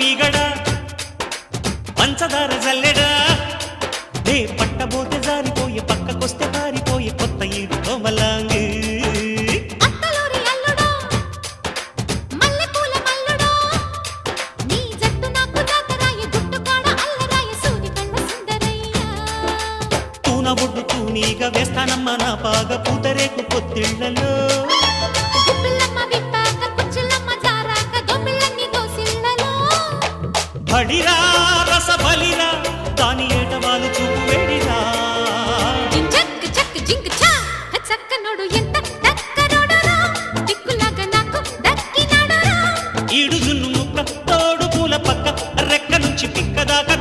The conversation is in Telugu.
మీగడా పంచదార జల్లెడా నే పట్టబోతే జారిపోయే పక్కకొస్తే పారిపోయే కొత్త ఈడు కోమలాంగి ఒడ్డు తూనీగా వేస్తానమ్మా నా పాగ పూతరేకు పొత్తిళ్లలో బడిరా రస బలిరా దాని ఏట వాళ్ళు చూపు వేడిరా ఈడు జున్ను ముక్క తోడు పూల పక్క రెక్క నుంచి పిక్క దాకా